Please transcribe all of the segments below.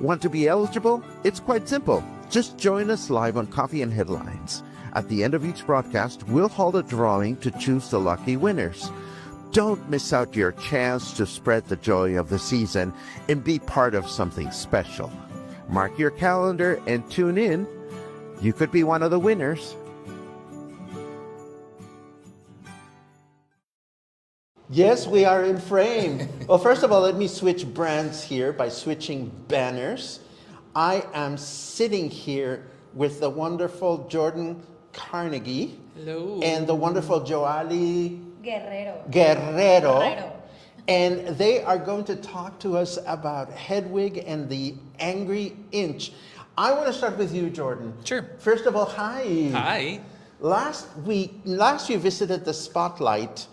Want to be eligible? It's quite simple. Just join us live on Coffee and Headlines. At the end of each broadcast, we'll hold a drawing to choose the lucky winners. Don't miss out your chance to spread the joy of the season and be part of something special. Mark your calendar and tune in. You could be one of the winners. Yes, we are in frame. Well, first of all, let me switch brands here by switching banners. I am sitting here with the wonderful Jordon Carnegie. Hello. And the wonderful Yoalli Guerrero. And they are going to talk to us about Hedwig and the Angry Inch. I want to start with you, Jordon. Sure. First of all, hi. Hi. Last you visited the Spotlight,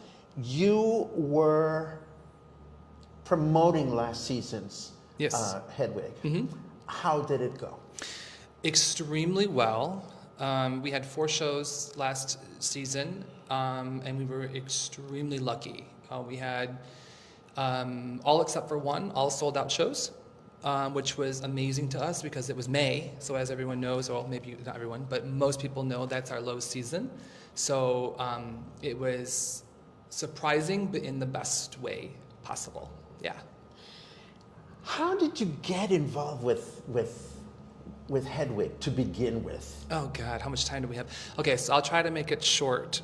you were promoting last season's Hedwig. Mm-hmm. How did it go? Extremely well. We had 4 shows last season, and we were extremely lucky. We had all except for one, all sold out shows, which was amazing to us because it was May. So as everyone knows, or maybe not everyone, but most people know that's our low season. So it was surprising, but in the best way possible. Yeah. How did you get involved with Hedwig to begin with? Oh God, how much time do we have? Okay, so I'll try to make it short.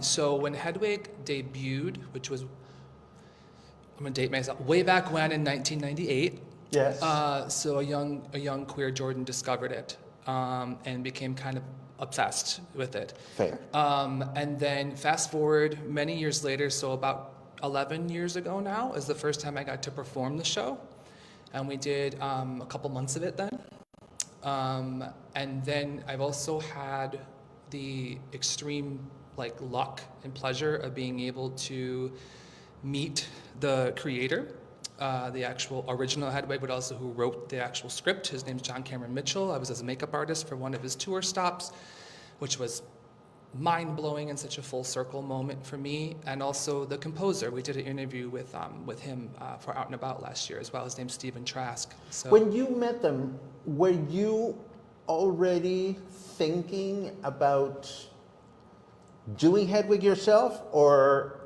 So when Hedwig debuted, which was, I'm gonna date myself, way back when in 1998. Yes. So a young queer Jordon discovered it and became kind of obsessed with it. Fair. And then fast forward many years later, so about 11 years ago now is the first time I got to perform the show. And we did a couple months of it then. And then I've also had the extreme luck and pleasure of being able to meet the creator, the actual original Hedwig, but also who wrote the actual script. His name's John Cameron Mitchell. I was his makeup artist for one of his tour stops, which was mind-blowing and such a full circle moment for me. And also the composer. We did an interview with him for Out and About last year as well. His name's Stephen Trask. So when you met them, were you already thinking about doing Hedwig yourself, or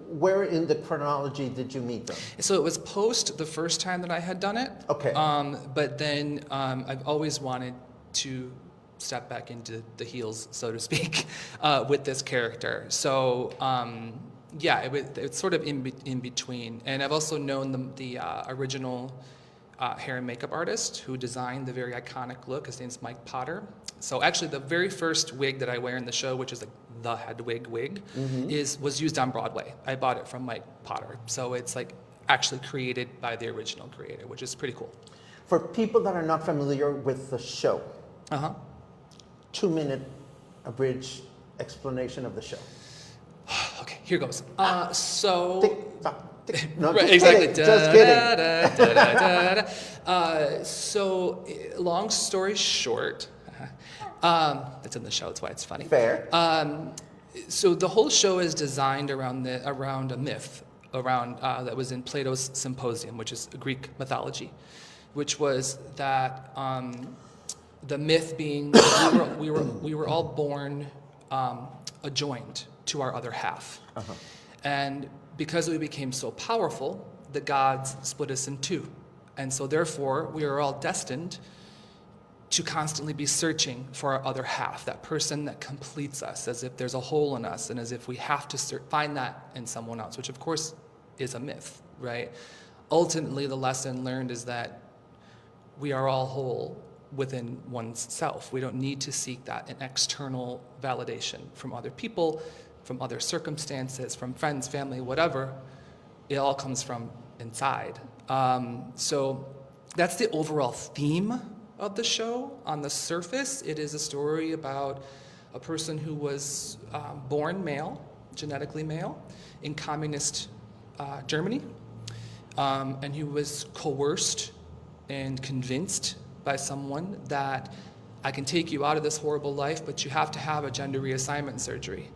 where in the chronology did you meet them? So it was post the first time that I had done it. Okay. But then I've always wanted to step back into the heels, so to speak, with this character. So it's sort of in between. And I've also known the original hair and makeup artist who designed the very iconic look. His name's Mike Potter. So actually the very first wig that I wear in the show, which is the Hedwig wig, was used on Broadway. I bought it from Mike Potter. So it's actually created by the original creator, which is pretty cool. For people that are not familiar with the show, 2-minute abridged explanation of the show. Okay, here goes. No, right, just exactly. Kidding. Just kidding. So, long story short, it's in the show. That's why it's funny. Fair. So the whole show is designed around a myth that was in Plato's Symposium, which is Greek mythology, which was that the myth being we were all born adjoined to our other half, and because we became so powerful, the gods split us in two. And so therefore, we are all destined to constantly be searching for our other half, that person that completes us, as if there's a hole in us, and as if we have to find that in someone else, which of course is a myth, right? Ultimately, the lesson learned is that we are all whole within one's self. We don't need to seek that in external validation from other people, from other circumstances, from friends, family, whatever. It all comes from inside. So that's the overall theme of the show. On the surface, it is a story about a person who was born male, genetically male, in communist Germany, and who was coerced and convinced by someone that I can take you out of this horrible life, but you have to have a gender reassignment surgery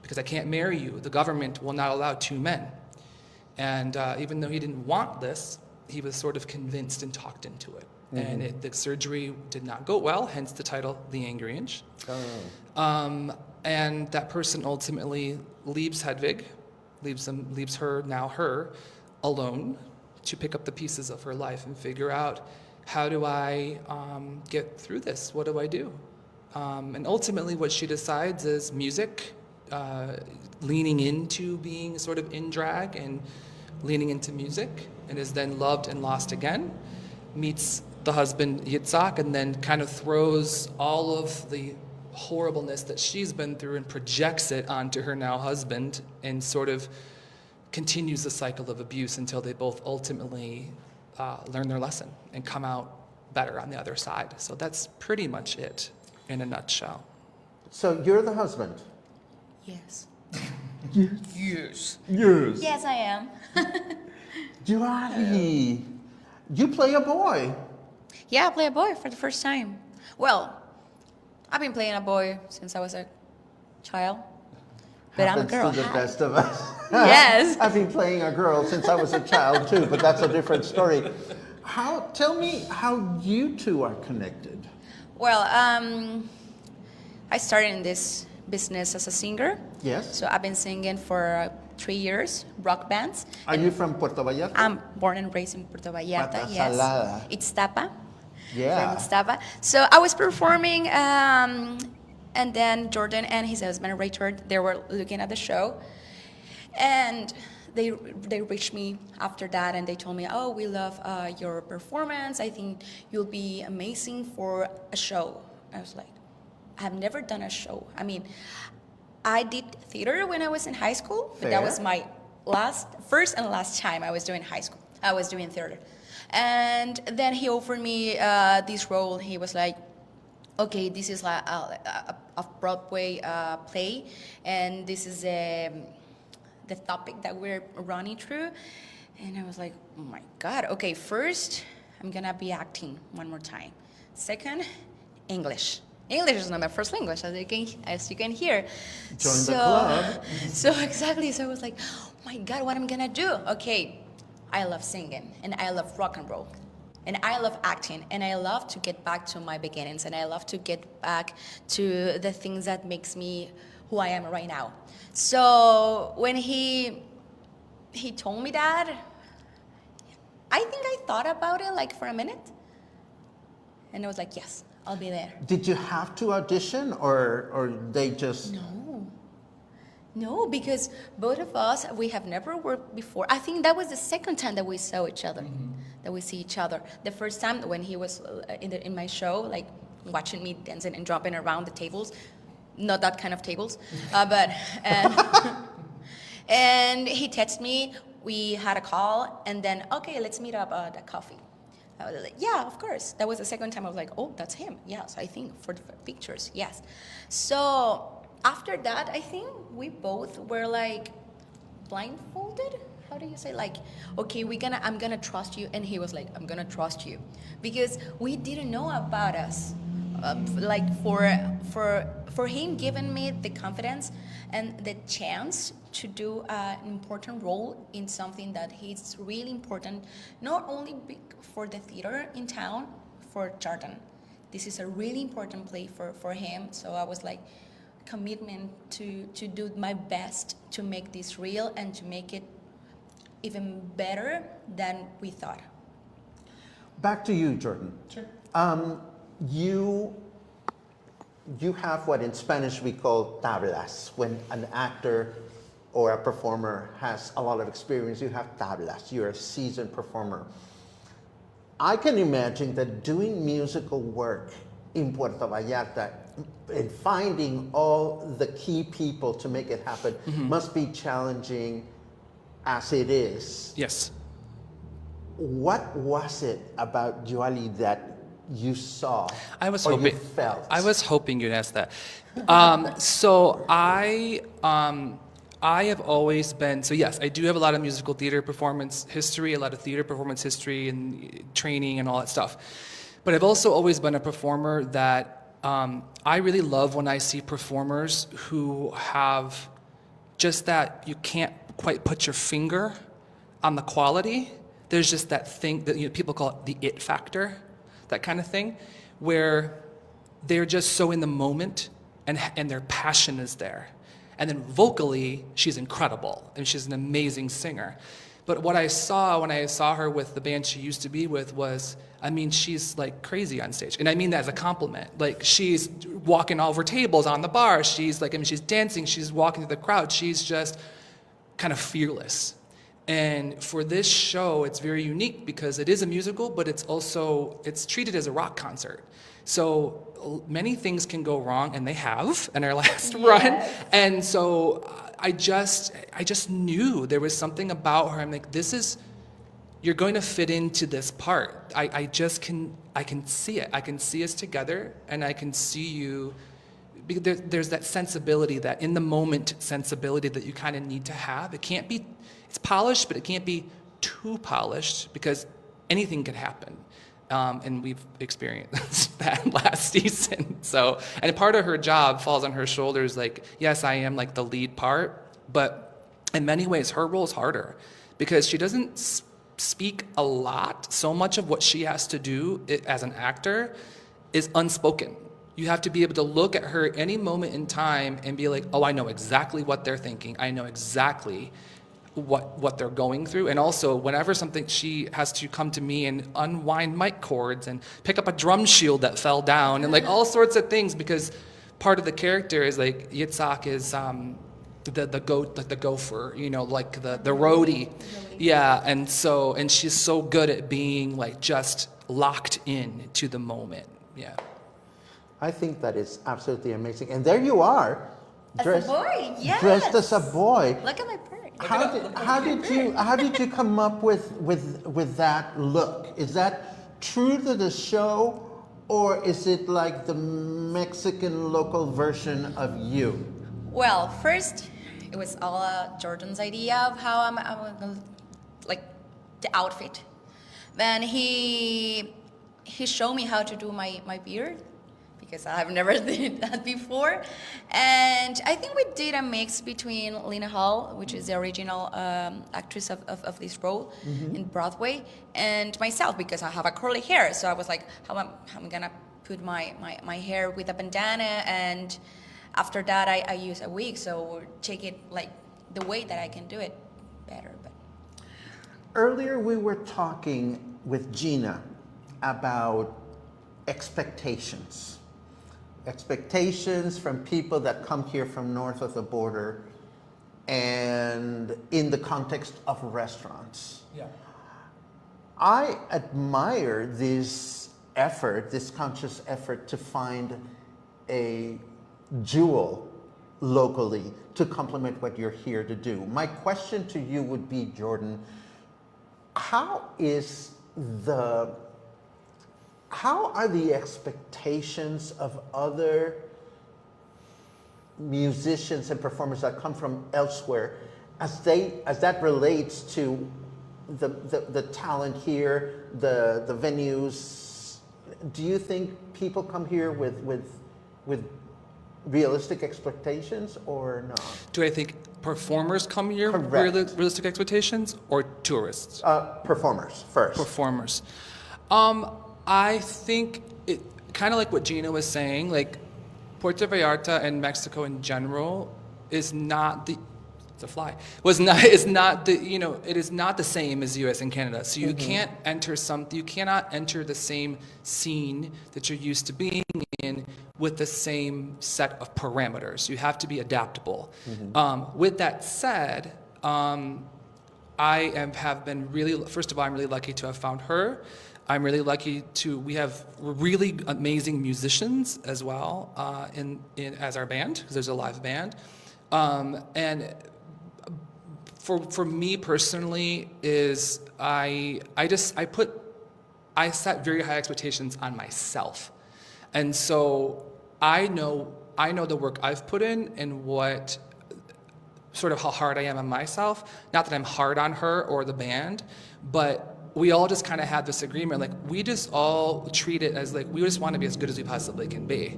because I can't marry you. The government will not allow two men. And even though he didn't want this, he was sort of convinced and talked into it. And the surgery did not go well, hence the title, The Angry Inch. And that person ultimately leaves Hedwig, leaves her alone to pick up the pieces of her life and figure out, how do I get through this? What do I do? And ultimately what she decides is music, leaning into being sort of in drag and leaning into music, and is then loved and lost again, meets the husband Yitzhak, and then kind of throws all of the horribleness that she's been through and projects it onto her now husband, and sort of continues the cycle of abuse until they both ultimately learn their lesson and come out better on the other side. So that's pretty much it in a nutshell. So you're the husband? Yes. Yes. Yes. Yes, I am. Yoalli, you play a boy. Yeah, I play a boy for the first time. Well, I've been playing a boy since I was a child, but I'm a girl. Happens to the best of us. Yes. I've been playing a girl since I was a child too, but that's a different story. Tell me how you two are connected. Well, I started in this business as a singer. Yes. So I've been singing for 3 years, rock bands. Are you from Puerto Vallarta? I'm born and raised in Puerto Vallarta. Pata Yes. Salada. It's Tapa. Yeah. From Iztapa. So I was performing, and then Jordon and his husband Richard, they were looking at the show, and they reached me after that, and they told me, "Oh, we love your performance. I think you'll be amazing for a show." I was like, "I've never done a show. I mean, I did theater when I was in high school, but that was my first and last time I was doing theater." And then he offered me this role. He was like, "Okay, this is like a Broadway play, and this is the topic that we're running through." And I was like, "Oh my God, okay, first, I'm gonna be acting one more time. Second, English. English is not my first language, as you can hear." Join the club. So exactly, so I was like, "Oh my God, what am I gonna do?" Okay, I love singing, and I love rock and roll, and I love acting, and I love to get back to my beginnings, and I love to get back to the things that makes me who I am right now. So when he told me that, I think I thought about it like for a minute, and I was like, "Yes, I'll be there." Did you have to audition, or they just? No, because both of us, we have never worked before. I think that was the second time that we saw each other, that we see each other. The first time when he was in my show, like watching me dancing and jumping around the tables, not that kind of tables, but and he texted me. We had a call, and then okay, let's meet up at coffee. I was like, "Yeah, of course." That was the second time I was like, "Oh, that's him." Yes, I think for the pictures, yes. So after that, I think we both were like blindfolded. How do you say, like, okay, I'm gonna trust you, and he was like, "I'm gonna trust you," because we didn't know about us. Like for him giving me the confidence and the chance to do an important role in something that is really important, not only for the theater in town, for Jordon. This is a really important play for him. So I was like, commitment to do my best to make this real and to make it even better than we thought. Back to you, Jordon. Sure. You have what in Spanish we call tablas. When an actor or a performer has a lot of experience, you have tablas. You're a seasoned performer. I can imagine that doing musical work in Puerto Vallarta and finding all the key people to make it happen must be challenging as it is. Yes. What was it about Yoalli that you saw You felt? I was hoping you'd ask that. So I have always been, so yes, I do have a lot of musical theater performance history, a lot of theater performance history and training and all that stuff. But I've also always been a performer that I really love when I see performers who have just that you can't quite put your finger on the quality there's just that thing that people call it the it factor, that kind of thing, where they're just so in the moment and their passion is there. And then vocally, she's incredible, and she's an amazing singer. But what I saw when I saw her with the band she used to be with was, I mean, she's like crazy on stage. And I mean that as a compliment. Like, she's walking all over tables on the bar. She's like, I mean, she's dancing. She's walking through the crowd. She's just kind of fearless. And for this show, it's very unique because it is a musical, but it's treated as a rock concert. So many things can go wrong, and they have in our last run. And so I just knew there was something about her. I'm like, you're going to fit into this part. I can see it. I can see us together, and I can see you. There's that sensibility, that in the moment sensibility that you kind of need to have. It's polished, but it can't be too polished because anything could happen. And we've experienced that last season. So, and part of her job falls on her shoulders. Like, yes, I am like the lead part, but in many ways, her role is harder because she doesn't speak a lot. So much of what she has to do as an actor is unspoken. You have to be able to look at her any moment in time and be like, oh, I know exactly what they're thinking. I know exactly what they're going through. And also, whenever she has to come to me and unwind mic cords and pick up a drum shield that fell down and like all sorts of things, because part of the character is like Yitzhak is the gopher, like the roadie. Yeah, and she's so good at being like just locked in to the moment. Yeah. I think that is absolutely amazing. And there you are. As a boy, yes. Dressed as a boy. Look at my part. How did you come up with that look? Is that true to the show, or is it like the Mexican local version of you? Well, first it was all Jordan's idea of how I'm like the outfit. Then he showed me how to do my beard, because I've never did that before. And I think we did a mix between Lena Hall, which is the original actress of this role in Broadway, and myself, because I have a curly hair. So I was like, how am I gonna put my hair with a bandana? And after that, I use a wig, so take it like the way that I can do it better. But earlier we were talking with Gina about expectations from people that come here from north of the border, and in the context of restaurants. Yeah. I admire this conscious effort to find a jewel locally to complement what you're here to do. My question to you would be, Jordon, how are the expectations of other musicians and performers that come from elsewhere as that relates to the talent here, the venues? Do you think people come here with realistic expectations or not? Do I think performers come here with realistic expectations, or tourists? Performers first. Performers. I think it kind of like what Gina was saying, like Puerto Vallarta and Mexico in general is not the it is not the same as US and Canada. So you can't you cannot enter the same scene that you're used to being in with the same set of parameters. You have to be adaptable. With that said, have been really, first of all, I'm really lucky to have found her. I'm really lucky we have really amazing musicians as well as our band, because there's a live band. And for me personally is I set very high expectations on myself. And so I know the work I've put in and what sort of how hard I am on myself. Not that I'm hard on her or the band, but we all just kind of had this agreement, like we just all treat it as like we just want to be as good as we possibly can be.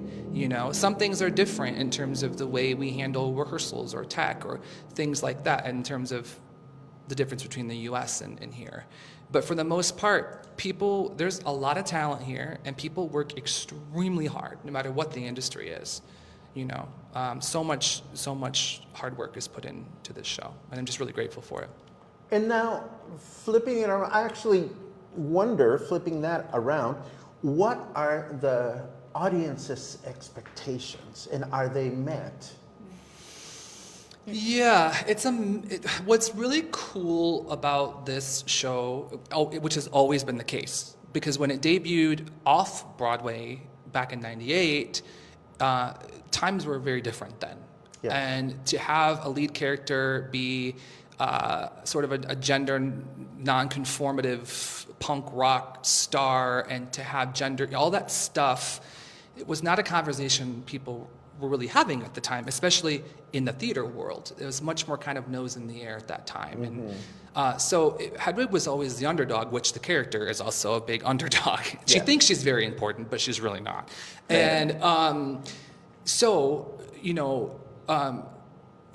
Some things are different in terms of the way we handle rehearsals or tech or things like that in terms of the difference between the US and here. But for the most part, there's a lot of talent here, and people work extremely hard, no matter what the industry is. You know, so much hard work is put into this show, and I'm just really grateful for it. And now, flipping it around, I actually wonder, flipping that around, what are the audience's expectations, and are they met? Yeah, what's really cool about this show, which has always been the case, because when it debuted off Broadway back in '98, times were very different then. Yeah. And to have a lead character be sort of a gender non-conformative punk rock star, and to have gender, all that stuff, it was not a conversation people were really having at the time, especially in the theater world. It was much more kind of nose in the air at that time. And so Hedwig was always the underdog, which the character is also a big underdog. She thinks she's very important, but she's really not. And so, you know,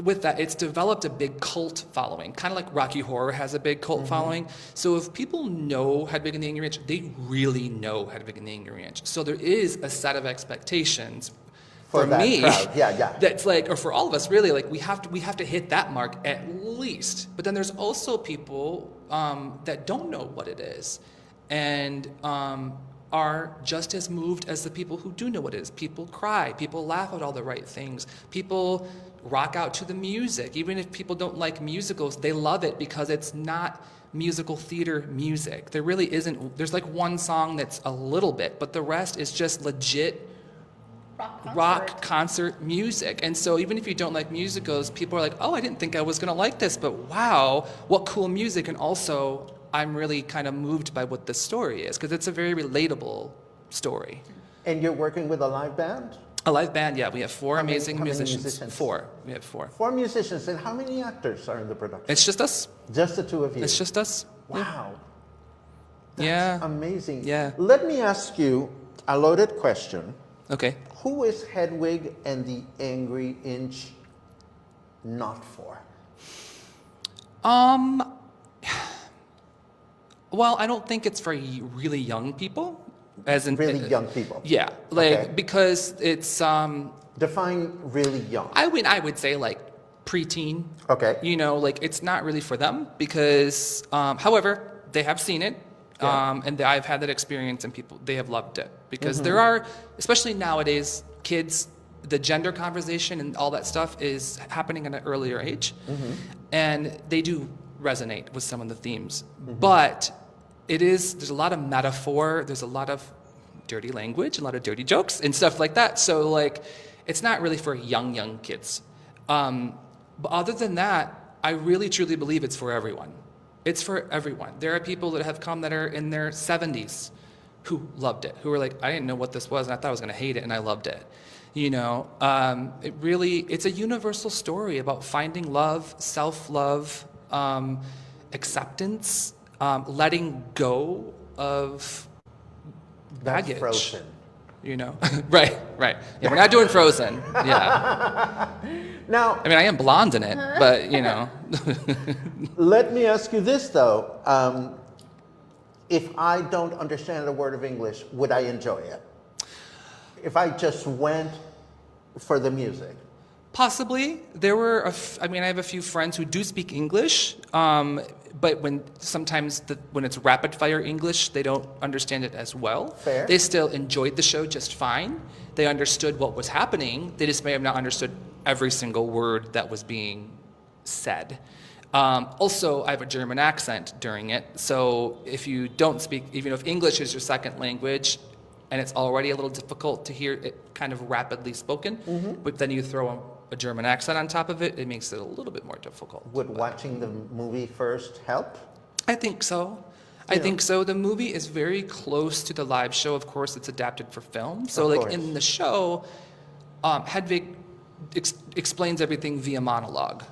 with that, it's developed a big cult following, kind of like Rocky Horror has a big cult following. So if people know Hedwig and the Angry Inch, they really know Hedwig and the Angry Inch. So there is a set of expectations for me, that's like, or for all of us, really, like we have to hit that mark at least. But then there's also people that don't know what it is, and are just as moved as the people who do know what it is. People cry, people laugh at all the right things, people rock out to the music. Even if people don't like musicals, they love it because it's not musical theater music. There really isn't. There's like one song that's a little bit, but the rest is just legit rock concert music. And so even if you don't like musicals, people are like, oh, I didn't think I was going to like this, but wow, what cool music. And also, I'm really kind of moved by what the story is, because it's a very relatable story. And you're working with a live band? A live band, yeah. We have four amazing musicians? We have four. 4 musicians. And how many actors are in the production? It's just us. Just the two of you? It's just us. Wow. Yeah. That's amazing. Yeah. Let me ask you a loaded question. Okay. Who is Hedwig and the Angry Inch not for? Well, I don't think it's for really young people. As in Really young people? Yeah, like because it's Define really young. I would say like preteen. Okay. You know, like it's not really for them because however, they have seen it. And I've had that experience, and they have loved it because there are, especially nowadays, kids, the gender conversation and all that stuff is happening at an earlier age, and they do resonate with some of the themes. But there's a lot of metaphor, there's a lot of dirty language, a lot of dirty jokes and stuff like that. So like, it's not really for young kids. But other than that, I really truly believe it's for everyone. It's for everyone. There are people that have come that are in their 70s who loved it, who were like, I didn't know what this was, and I thought I was going to hate it, and I loved it. You know, it's a universal story about finding love, self-love, acceptance, letting go of baggage. That's Frozen. You know, right. Yeah, we're not doing Frozen. Yeah. Now, I mean, I am blonde in it, but you know. let me ask you this though: if I don't understand a word of English, would I enjoy it? If I just went for the music? Possibly. There were, I have a few friends who do speak English, but when it's rapid fire English, they don't understand it as well. Fair. They still enjoyed the show just fine. They understood what was happening. They just may have not understood every single word that was being said. Also, I have a German accent during it, so if you don't speak, even if English is your second language, and it's already a little difficult to hear it kind of rapidly spoken, but then you throw a German accent on top of it, it makes it a little bit more difficult. Would watching the movie first help? I think so. I think so. The movie is very close to the live show. Of course, it's adapted for film. So, like in the show, Hedwig explains everything via monologue,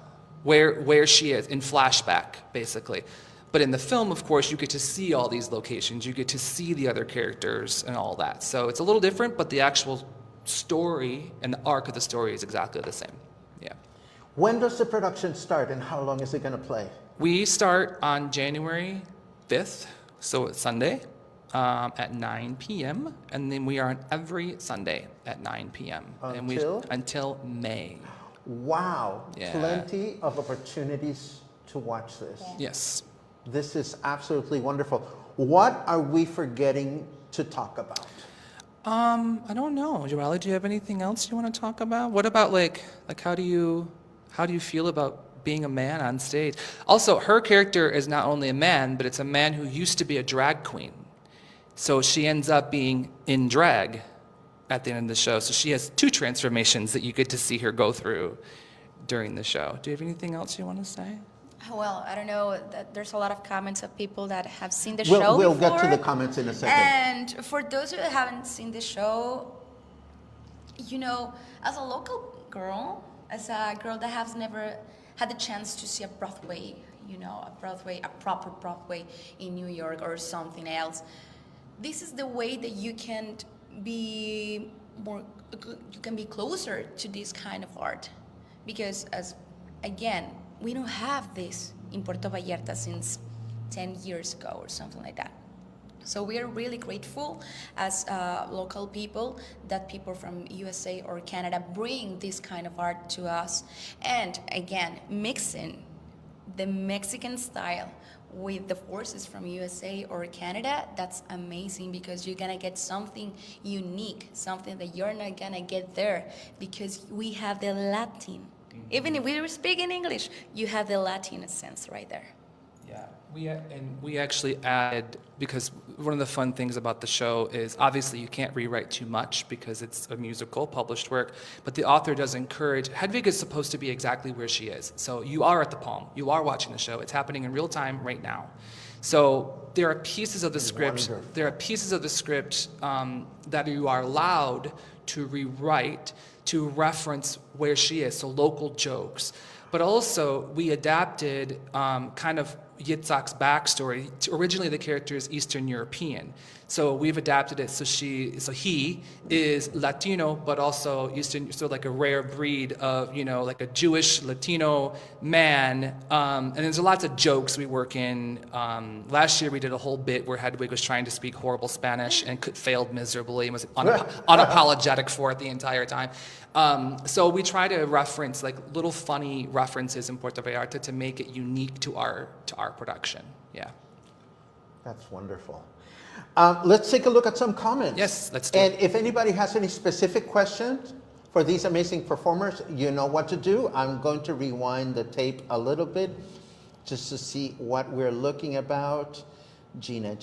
where she is in flashback, basically. But in the film, of course, you get to see all these locations. You get to see the other characters and all that. So it's a little different, but the actual story and the arc of the story is exactly the same. Yeah. When does the production start, and how long is it going to play? We start on January 5th. So it's Sunday at 9 p.m. And then we are on every Sunday at 9 p.m. Until May. Wow. Yeah. Plenty of opportunities to watch this. Yes. This is absolutely wonderful. What are we forgetting to talk about? I don't know. Yoalli, do you have anything else you want to talk about? What about like how do you feel about being a man on stage? Also, her character is not only a man, but it's a man who used to be a drag queen. So she ends up being in drag at the end of the show. So she has two transformations that you get to see her go through during the show. Do you have anything else you want to say? Well, I don't know. There's a lot of comments of people that have seen the show We'll before. get to the comments in a second. And for those who haven't seen the show, you know, as a local girl, as a girl that has never had the chance to see a Broadway, you know, a proper Broadway in New York or something else, this is the way that you can be closer to this kind of art. Because again, we don't have this in Puerto Vallarta since 10 years ago or something like that. So we are really grateful as local people that people from USA or Canada bring this kind of art to us. And again, mixing the Mexican style with the forces from USA or Canada, that's amazing because you're gonna get something unique, something that you're not gonna get there because we have the Latin. Even if we were speaking English, you have the Latin sense right there. Yeah, we actually added, because one of the fun things about the show is obviously you can't rewrite too much because it's a musical, published work, but the author does encourage, Hedwig is supposed to be exactly where she is. So you are at the Palm, you are watching the show, it's happening in real time right now. So there are pieces of the script, that you are allowed to rewrite to reference where she is, so local jokes. But also, we adapted kind of Yitzhak's backstory. Originally, the character is Eastern European. So we've adapted it so he is Latino, but also Eastern, so like a rare breed of, you know, like a Jewish Latino man. And there's lots of jokes we work in. Last year we did a whole bit where Hedwig was trying to speak horrible Spanish and failed miserably and was unapologetic for it the entire time. So we try to reference like little funny references in Puerto Vallarta to make it unique to our production. Yeah. That's wonderful. Let's take a look at some comments. Yes, let's do it. And it. if anybody has any specific questions for these amazing performers, you know what to do. I'm going to rewind the tape a little bit just to see what we're looking about. Gina.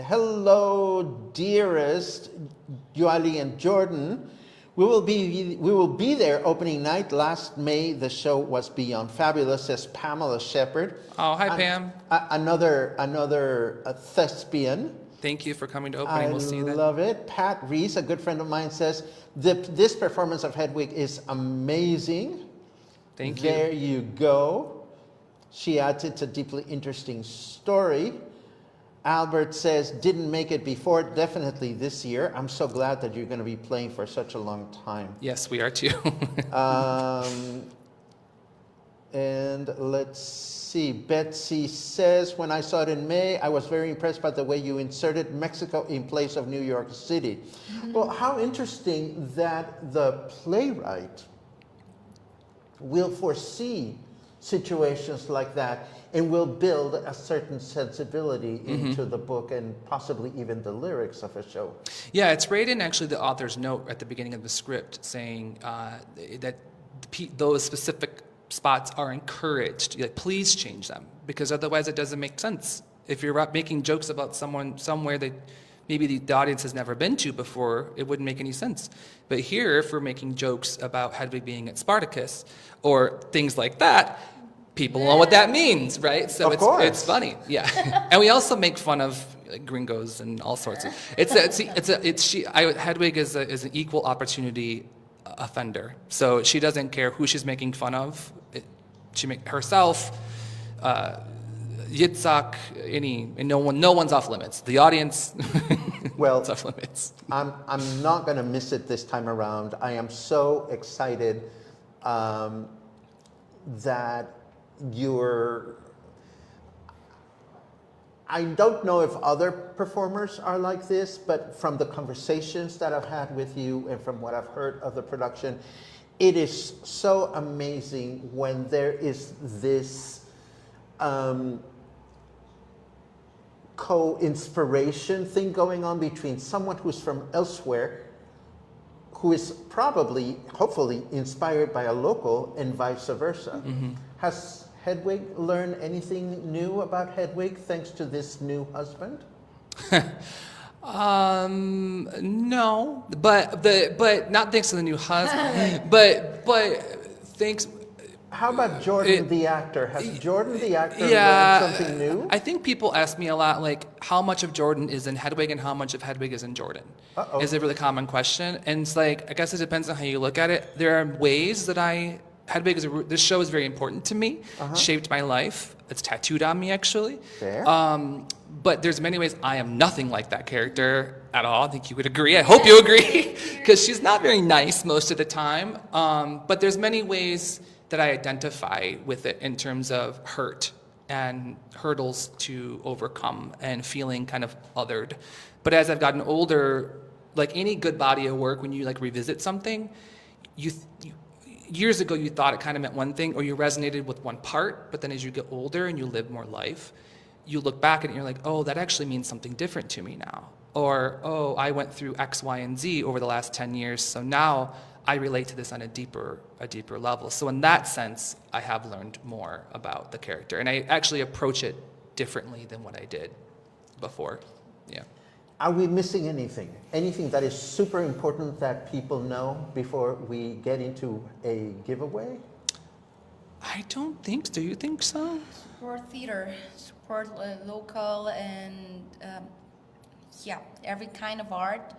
Hello, dearest Yoalli and Jordon. We will be there opening night. Last May, the show was beyond fabulous, says Pamela Shepard. Oh, hi, Pam. Another thespian. Thank you for coming to opening. We'll see you then. I love it. Pat Reese, a good friend of mine, says this performance of Hedwig is amazing. Thank you. There you go. She adds it's a deeply interesting story. Albert says, didn't make it before, definitely this year. I'm so glad that you're going to be playing for such a long time. Yes, we are too. And let's see, Betsy says, when I saw it in May, I was very impressed by the way you inserted Mexico in place of New York City. Mm-hmm. Well, how interesting that the playwright will foresee situations like that and will build a certain sensibility into the book and possibly even the lyrics of a show. Yeah, it's right in actually the author's note at the beginning of the script saying that those specific spots are encouraged. Like, please change them, because otherwise it doesn't make sense. If you're making jokes about someone somewhere that maybe the audience has never been to before, it wouldn't make any sense. But here, if we're making jokes about Hedwig being at Spartacus or things like that, people know what that means, right? So it's funny, yeah. And we also make fun of like, gringos and all sorts of. Hedwig is an equal opportunity offender. So she doesn't care who she's making fun of. She make herself, Yitzhak, and no one's off limits. The audience, well, it's off limits. I'm not going to miss it this time around. I am so excited that you're, I don't know if other performers are like this, but from the conversations that I've had with you and from what I've heard of the production, it is so amazing when there is this co-inspiration thing going on between someone who's from elsewhere, who is probably, hopefully, inspired by a local and vice versa. Has Hedwig learned anything new about Hedwig thanks to this new husband? No, but not thanks to the new husband, but thanks. How about Jordon the actor? Has Jordon the actor Yeah, learned something new? I think people ask me a lot, like, how much of Jordon is in Hedwig and how much of Hedwig is in Jordon? Uh-oh. Is a really common question. And it's like, I guess it depends on how you look at it. There are ways that Hedwig this show is very important to me, shaped my life. It's tattooed on me, actually. Fair. But there's many ways I am nothing like that character at all. I think you would agree. I hope you agree, because she's not very nice most of the time. But there's many ways that I identify with it in terms of hurt and hurdles to overcome and feeling kind of othered. But as I've gotten older, like any good body of work, when you like revisit something, years ago you thought it kind of meant one thing or you resonated with one part, but then as you get older and you live more life, you look back at it and you're like, oh, that actually means something different to me now. Or, oh, I went through X, Y, and Z over the last 10 years, so now I relate to this on a deeper level. So in that sense, I have learned more about the character, and I actually approach it differently than what I did before. Yeah. Are we missing anything? Anything that is super important that people know before we get into a giveaway? I don't think so. Do you think so? Support theater, support local, and every kind of art.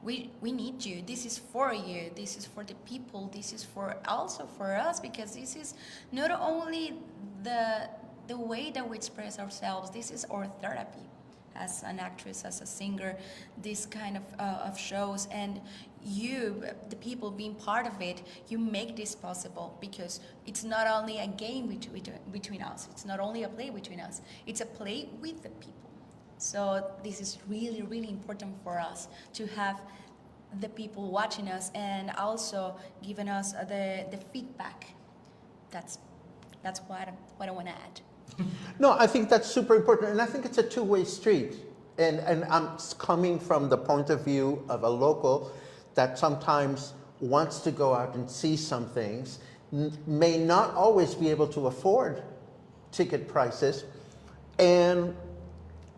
We need you. This is for you. This is for the people. This is also for us, because this is not only the way that we express ourselves. This is our therapy as an actress, as a singer. This kind of shows, and you, the people being part of it, you make this possible, because it's not only a game between us. It's not only a play between us. It's a play with the people. So this is really, really important for us to have the people watching us and also giving us the feedback. That's what I want to add. No, I think that's super important, and I think it's a two-way street. And I'm coming from the point of view of a local that sometimes wants to go out and see some things, may not always be able to afford ticket prices, and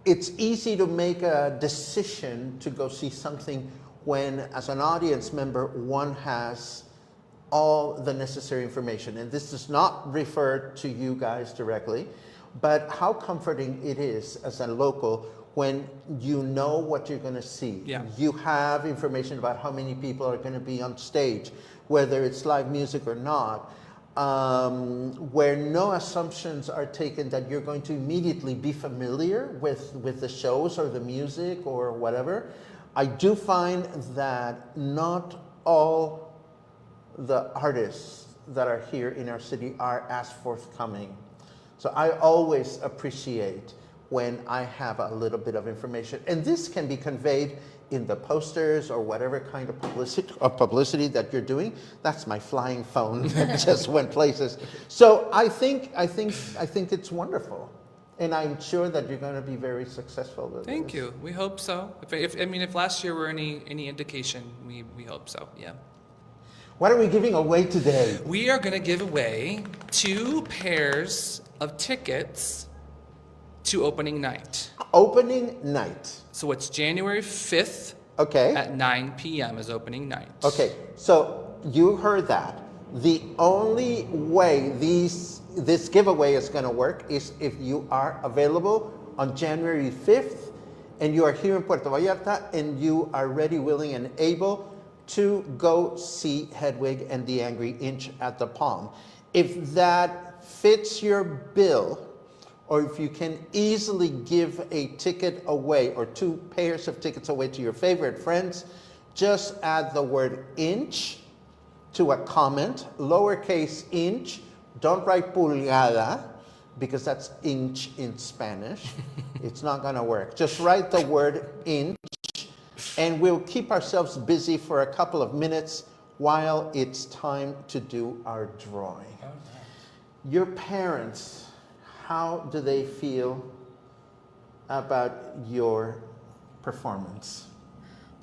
it's easy to make a decision to go see something when, as an audience member, one has all the necessary information. And this does not refer to you guys directly, but how comforting it is as a local when you know what you're going to see. Yeah. You have information about how many people are going to be on stage, whether it's live music or not. Where no assumptions are taken that you're going to immediately be familiar with the shows or the music or whatever. I do find that not all the artists that are here in our city are as forthcoming. So I always appreciate when I have a little bit of information. And this can be conveyed in the posters or whatever kind of publicity that you're doing. That's my flying phone that just went places. So I think it's wonderful, and I'm sure that you're going to be very successful with Thank this. you. We hope so. If last year were any indication, we hope so. Yeah. What are we giving away today? We are going to give away 2 pairs of tickets to opening night. Opening night. So it's January 5th Okay. at 9 p.m. is opening night. Okay, so you heard that. The only way this giveaway is going to work is if you are available on January 5th and you are here in Puerto Vallarta and you are ready, willing, and able to go see Hedwig and the Angry Inch at the Palm. If that fits your bill, or if you can easily give a ticket away or 2 pairs of tickets away to your favorite friends, just add the word inch to a comment, lowercase inch, Don't write pulgada, because that's inch in Spanish. It's not going to work. Just write the word inch, and we'll keep ourselves busy for a couple of minutes while it's time to do our drawing. Your parents, how do they feel about your performance?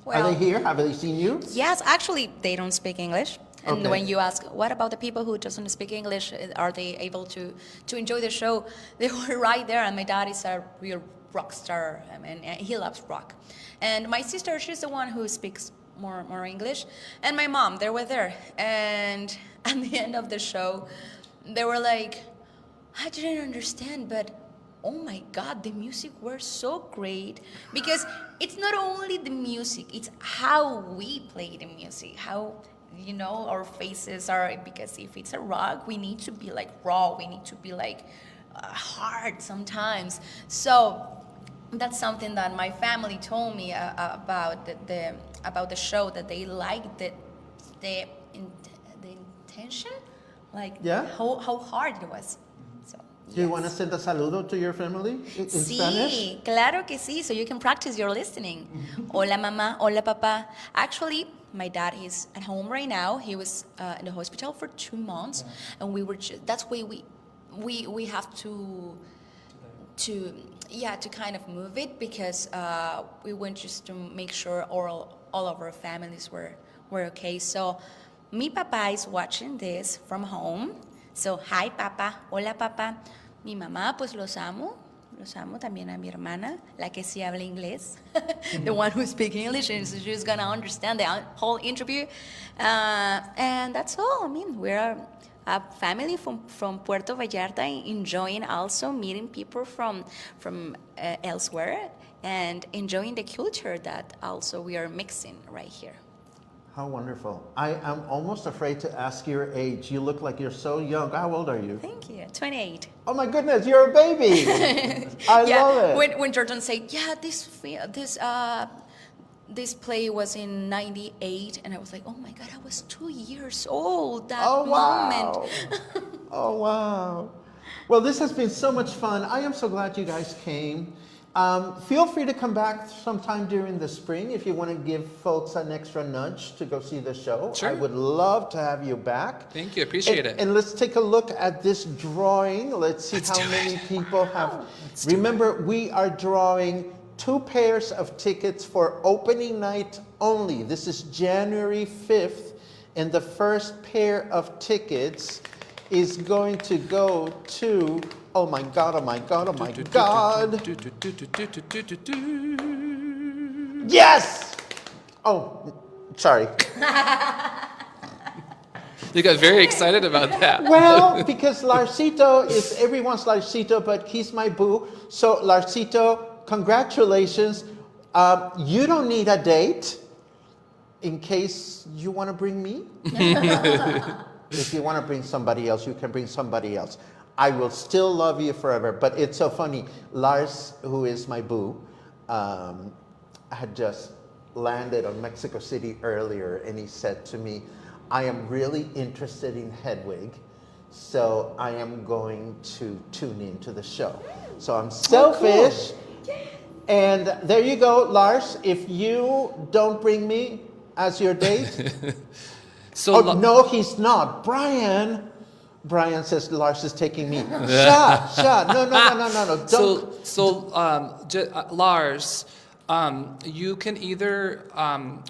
Well, are they here? Have they seen you? Yes, actually, they don't speak English. And Okay. when you ask, what about the people who doesn't speak English? Are they able to enjoy the show? They were right there. And my dad is a real rock star. I mean, he loves rock. And my sister, she's the one who speaks more English. And my mom, they were there. And at the end of the show, they were like, I didn't understand, but oh my God, the music was so great. Because it's not only the music, it's how we play the music, how, you know, our faces are, because if it's a rock, we need to be like raw, we need to be like hard sometimes. So that's something that my family told me about the show, that they liked the intention, like Yeah? how hard it was. So, Do you want to send a saludo to your family in Spanish? Sí, claro que sí. So you can practice your listening. Hola mamá, hola papá. Actually, my dad is at home right now. He was in the hospital for 2 months, and we were that's why we have to kind of move it, because we want just to make sure all of our families were okay. So mi papá is watching this from home. So hi papá, hola papá. Mi mamá, pues los amo también a mi hermana, la que sí habla inglés, the one who speaks English, and so she's gonna understand the whole interview. And that's all. I mean, we're a family from Puerto Vallarta, enjoying also meeting people from elsewhere, and enjoying the culture that also we are mixing right here. How wonderful. I am almost afraid to ask your age. You look like you're so young. How old are you? Thank you. 28. Oh my goodness, you're a baby. I love it. When Jordon said, yeah, this play was in 98, and I was like, oh my God, I was 2 years old that moment. Oh, wow. Well, this has been so much fun. I am so glad you guys came. Feel free to come back sometime during the spring if you want to give folks an extra nudge to go see the show. Sure. I would love to have you back. Thank you. Appreciate it. And let's take a look at this drawing. Let's see how many people have. Remember, we are drawing 2 pairs of tickets for opening night only. This is January 5th, and the first pair of tickets is going to go to, oh my God, oh my God, oh my God. Yes! Oh, sorry. You got very excited about that. Well, because Larcito is everyone's Larcito, but he's my boo. So Larcito, congratulations. You don't need a date in case you want to bring me. If you want to bring somebody else, you can bring somebody else. I will still love you forever. But it's so funny. Lars, who is my boo, had just landed on Mexico City earlier, and he said to me, I am really interested in Hedwig, so I am going to tune into the show. So I'm selfish. Cool. And there you go, Lars. If you don't bring me as your date. No, he's not. Brian says Lars is taking me. Shut. No. Don't. Lars, you can either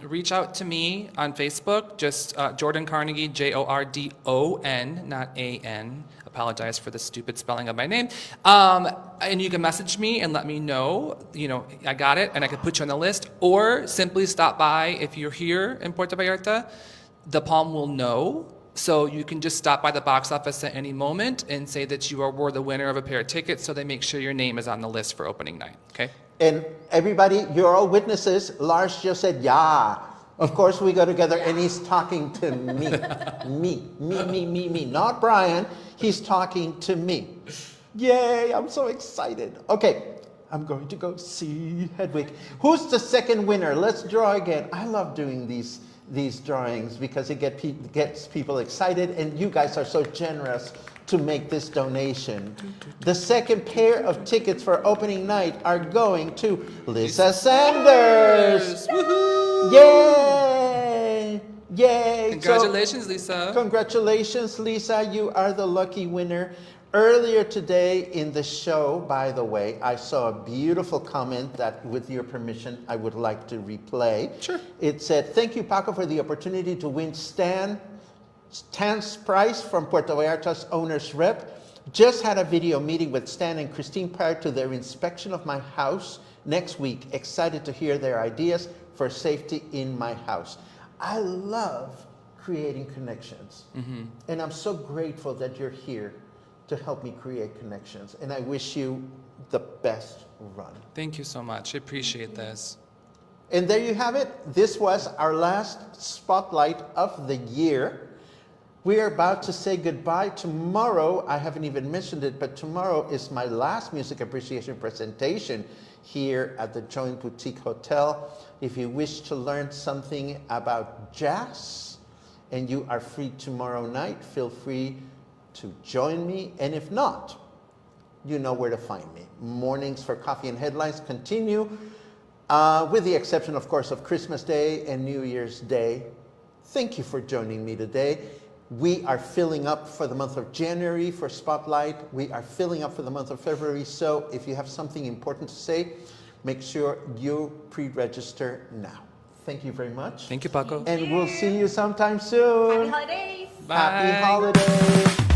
reach out to me on Facebook, just Jordon Carnegie, Jordon, not A-N. Apologize for the stupid spelling of my name. And you can message me and let me know, I got it, and I can put you on the list. Or simply stop by if you're here in Puerto Vallarta. The Palm will know. So you can just stop by the box office at any moment and say that you were the winner of a pair of tickets, so they make sure your name is on the list for opening night, okay? And everybody, you're all witnesses. Lars just said, yeah. Of course, we go together, and he's talking to me. Me. Not Brian. He's talking to me. Yay, I'm so excited. Okay, I'm going to go see Hedwig. Who's the second winner? Let's draw again. I love doing these drawings because it gets people excited, and you guys are so generous to make this donation. The second pair of tickets for opening night are going to Lisa Sanders. Woohoo! Yay! Yay! Congratulations, Lisa. Congratulations, Lisa. You are the lucky winner. Earlier today in the show, by the way, I saw a beautiful comment that, with your permission, I would like to replay. Sure. It said, "Thank you, Paco, for the opportunity to win Stan's prize from Puerto Vallarta's owner's rep. Just had a video meeting with Stan and Christine prior to their inspection of my house next week. Excited to hear their ideas for safety in my house." I love creating connections. And I'm so grateful that you're here to help me create connections. And I wish you the best run. Thank you so much. I appreciate this. And there you have it. This was our last spotlight of the year. We are about to say goodbye. Tomorrow, I haven't even mentioned it, but tomorrow is my last music appreciation presentation here at the Joint Boutique Hotel. If you wish to learn something about jazz and you are free tomorrow night, feel free to join me. And if not, you know where to find me. Mornings for Coffee and Headlines continue, with the exception, of course, of Christmas Day and New Year's Day. Thank you for joining me today. We are filling up for the month of January for Spotlight. We are filling up for the month of February. So if you have something important to say, make sure you pre-register now. Thank you very much. Thank you, Paco. And we'll see you sometime soon. Happy holidays. Bye. Happy holidays.